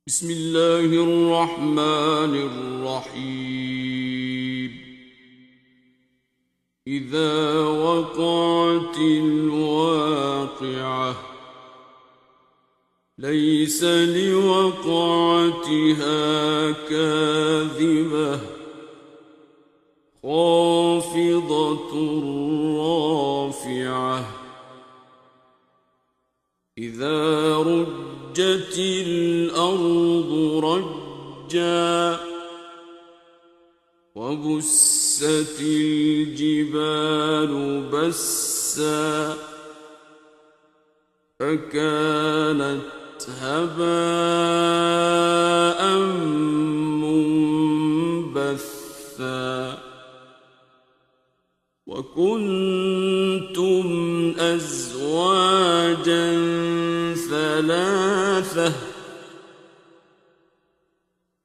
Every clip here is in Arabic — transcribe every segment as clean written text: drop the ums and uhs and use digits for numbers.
بسم الله الرحمن الرحيم. إذا وقعت الواقعة ليس لوقعتها كاذبة خافضة رافعة إذا رجت الأرض رجا وبست الجبال بسا فكانت هباء منبثا وكنتم أزواجا ثلاثة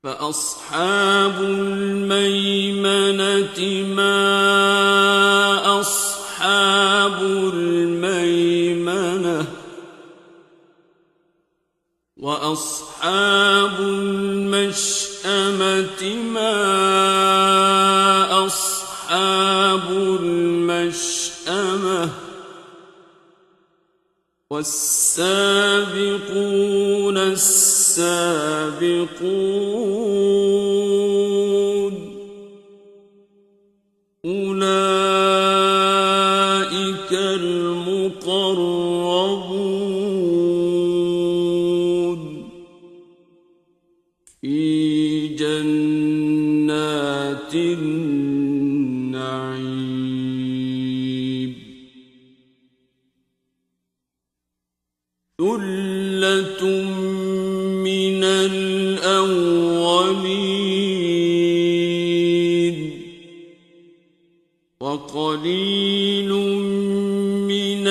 فأصحاب الميمنة ما أصحاب الميمنة وأصحاب المشأمة ما أصحاب المشأمة والسابقون السابقون أولئك المقربون في جنات النعيم ثلة من الأولين وقليل من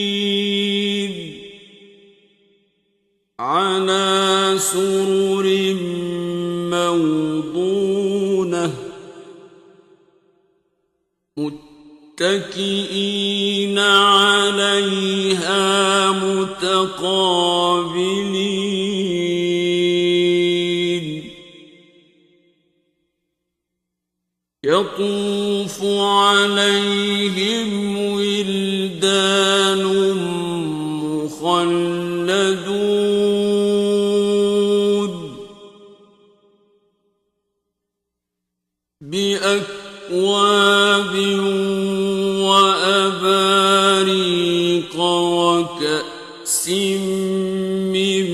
الآخرين على سرر موضونة متكئين عليها متقابلين يطوف عليهم ولدان مخلدون بأكواب وأباريق وكأس من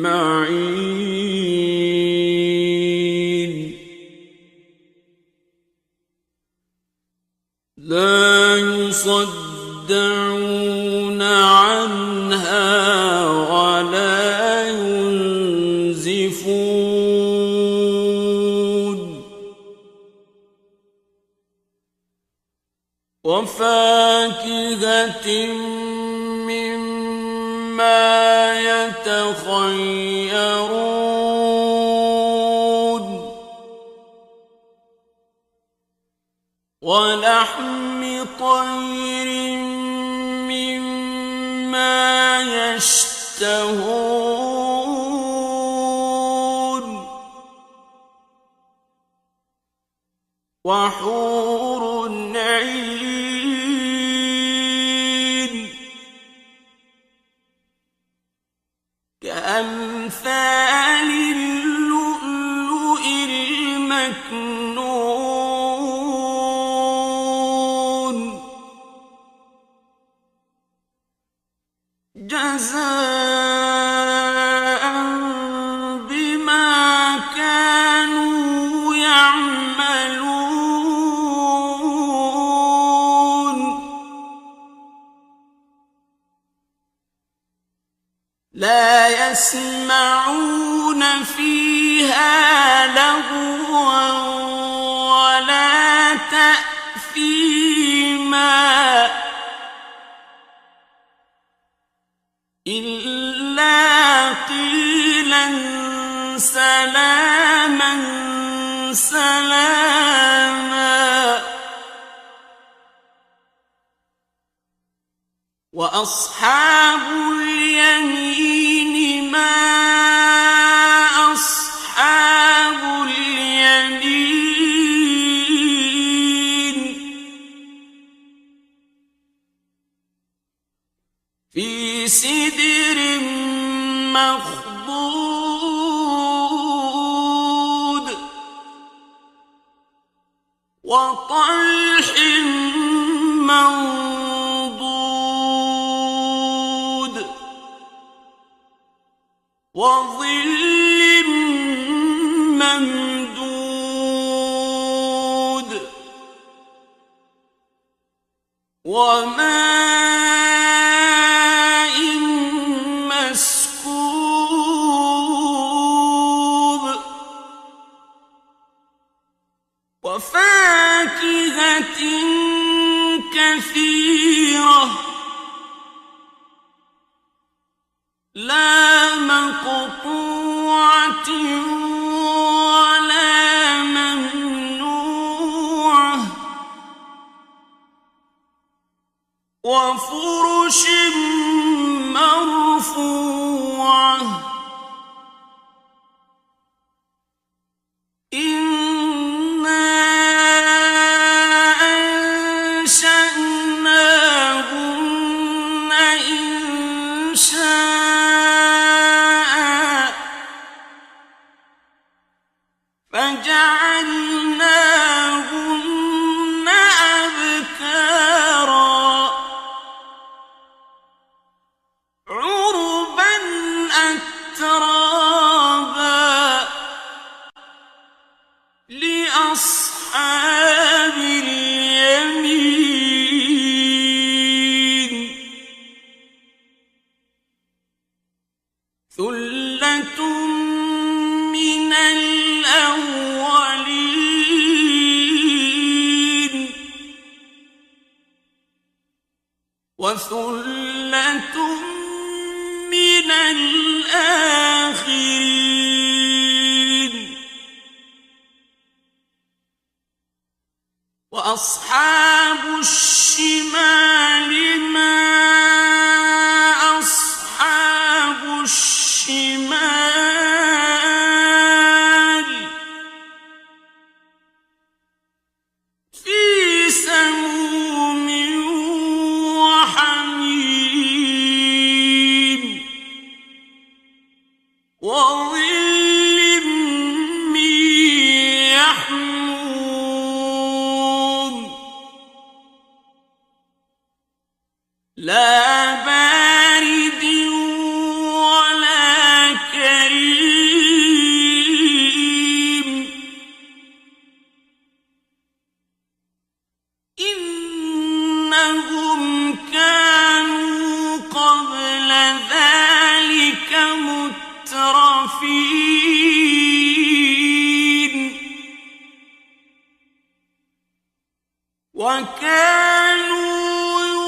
معين لا يصدعون عنها ولا ينزفون وفاكهة مما يتخيرون ولحم طير مما يشتهون وحور عين كأمثال اللؤلؤ المكنون جزاء بما كانوا يعملون لا يسمعون فيها لغوا ولا تأثيما إلا قيلا سلاما سلاما وأصحاب اليمين وطلح منضود وظل ممدود وماء مسكوب وفاكهة كثيرة لا مقطوعة ولا ممنوعة وفرش مرفوعة إنا أنشأناهن إنشاء فجعلناهن أبكارا عربا أترابا لأصحاب اليمين ثلة من الأولين وثلة من الآخرين وأصحاب الشمال ما أصحاب الشمال في سموم وحميم وظل من يحموم لا بارد ولا كريم إنهم كانوا قبل ذلك مترفين وكانوا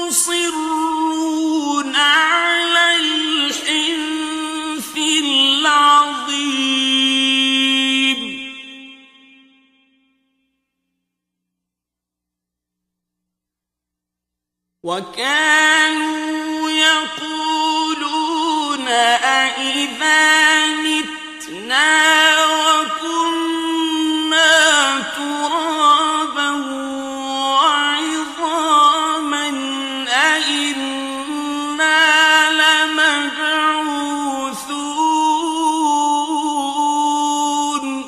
يصرون على الحنث العظيم وكانوا يقولون أإذا متنا وكنا ترابا وعظاما أإنا لمبعوثون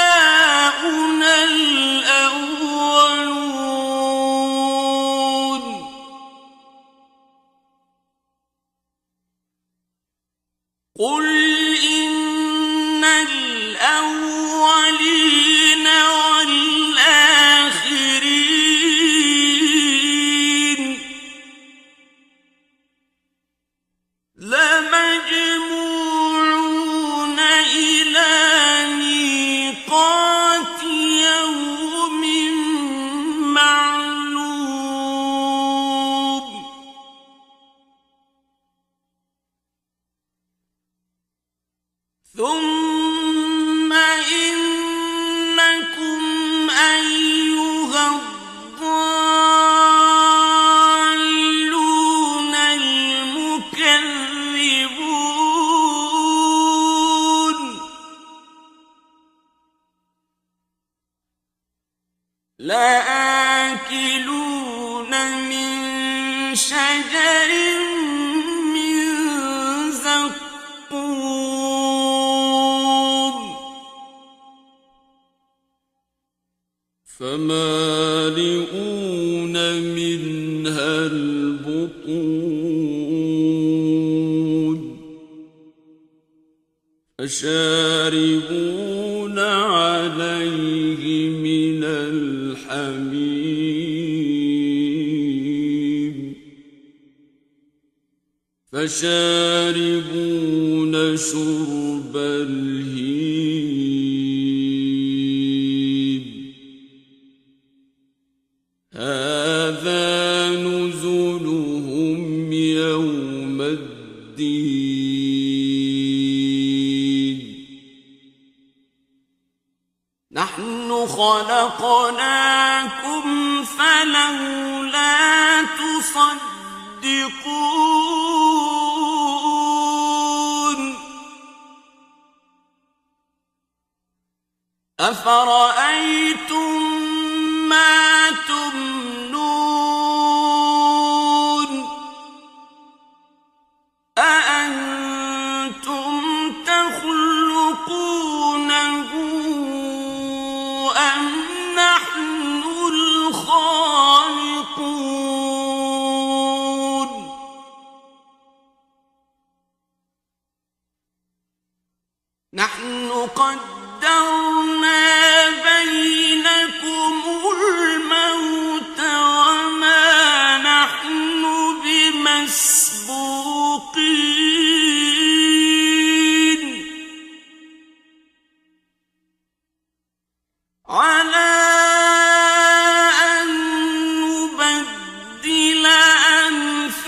أوآباؤنا الأولون قل إن الأولين والآخرين لمجموعون إلى ميقات يوم معلوم ثم إنكم أيها الضالون المكذبون لآكلون من شجر من زقوم البطون فشاربون عليه من الحميم فشاربون شرب الهيم هذا نزلهم يوم الدين نحن خلقناكم فلولا تصدقون أفرأيتم ما تمنون أأنتم تخلقونه أم نحن الخالقون نحن قدرنا بينكم الموت وما نحن بمسبوقين على أن نبدل أمثالكم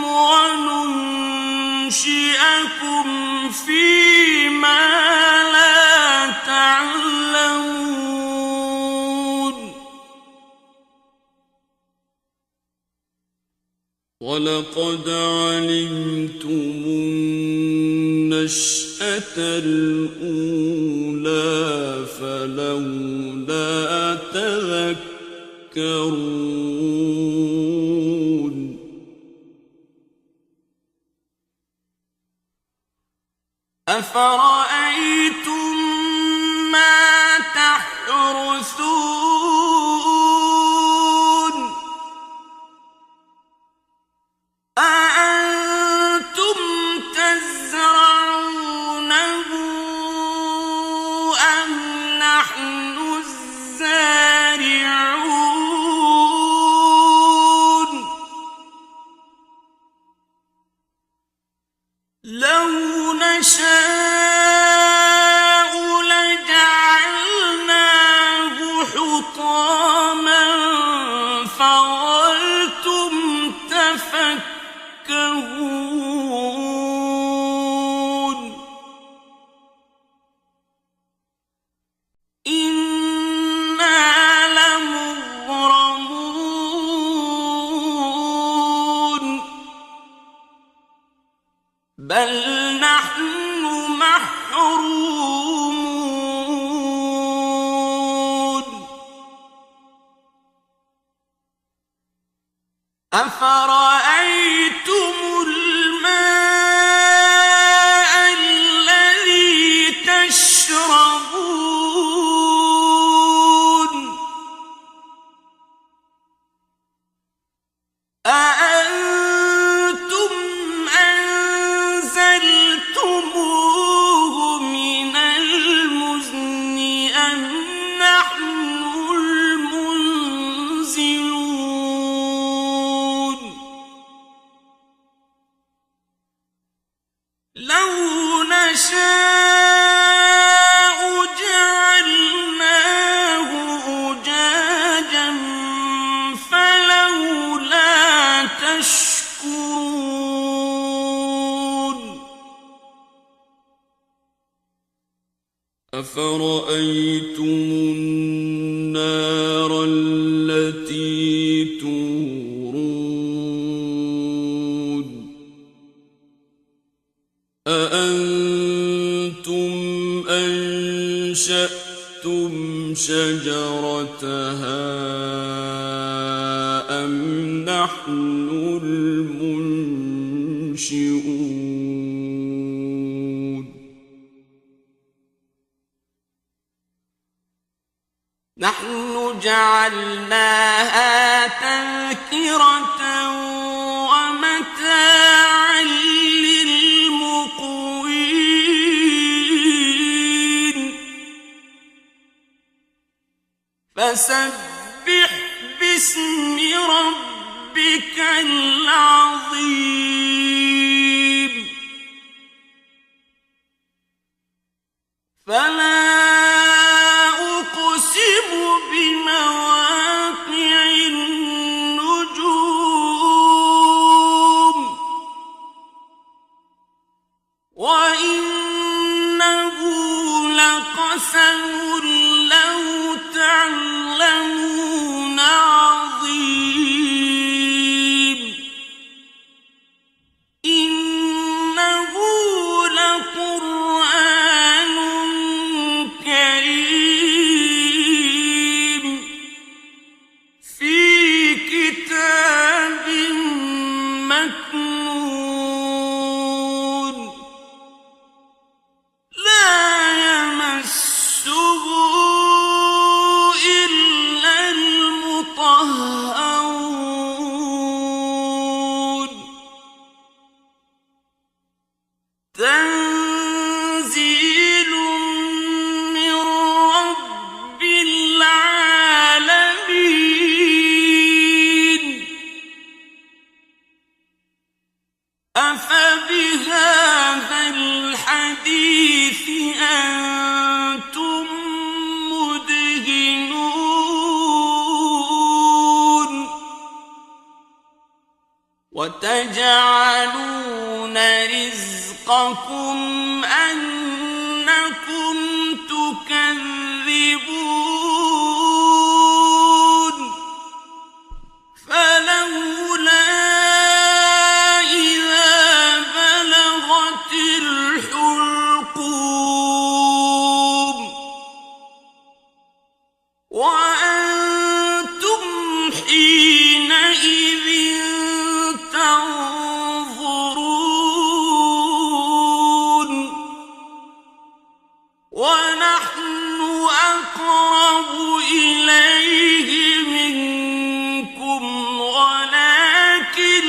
وننشئكم فيما لا تعلمون ولقد علمتم النشأة الأولى فلولا تذكرون أفرأيتم ما تحرثون أأنتم تزرعونه أم نحن الزارعون لو نشاء لجعلناه حطاما فظلتم تفكهون إنا لمغرمون بل نحن محرومون أفرأيتم الماء الذي تشربون أأنتم أنزلتموه من المزن أم نحن المنزلون لو نشاء جعلناه أجاجا فلولا تشكرون أفرأيتم النار التي تورون أأنتم أنشأتم شجرتها أم نحن المنشئون نحن جعلناها تذكرة ومتاعا للمقوين فسبح باسم ربك العظيم فلا أقسم بمواقع النجوم وإنه لقسم لو تعلمون عظيم إنه لقرآن كريم في كتاب مكنون لا يمسه إلا المطهرون تنزيل من رب العالمين أفبهذا الحديث أنتم مدهنون وتجعلون رزقكم أنكم تكذبون فلولا إذا بلغت الحلقوم وأنتم حينئذ تنظرون ونحن أقرب إليه منكم ولكن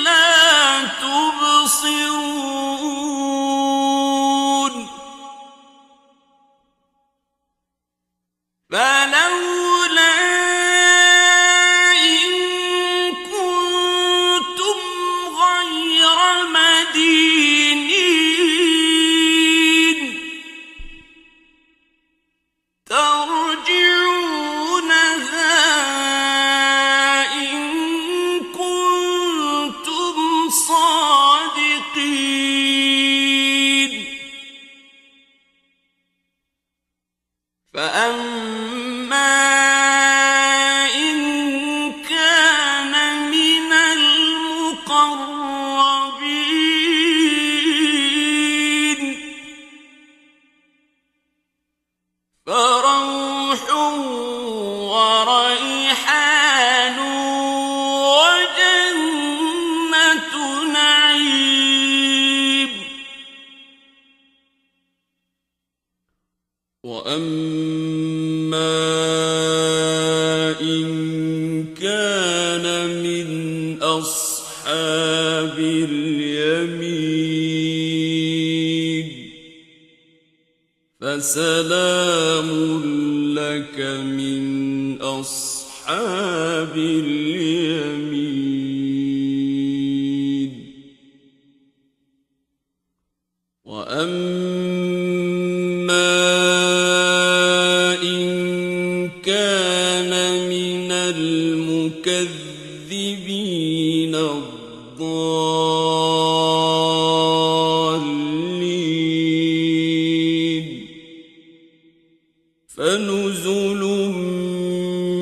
لا تبصرون فلولا إن كنتم غير مدينين ترجعونها إن كنتم صادقين فأما إن كان من المقربين فروح وريحان وجنة نعيم وأما إن كان من أصحاب اليمين فسلام لك من أصحاب اليمين وأما إن كان من المكذبين الضالين فنزل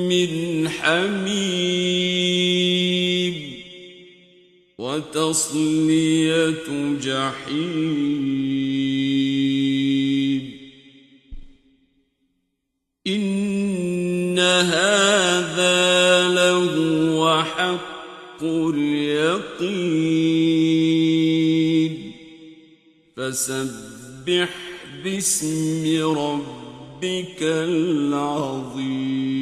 من حميم وتصلية جحيم إن هذا لهو حق اليقين فسبح باسم ربك ربك العظيم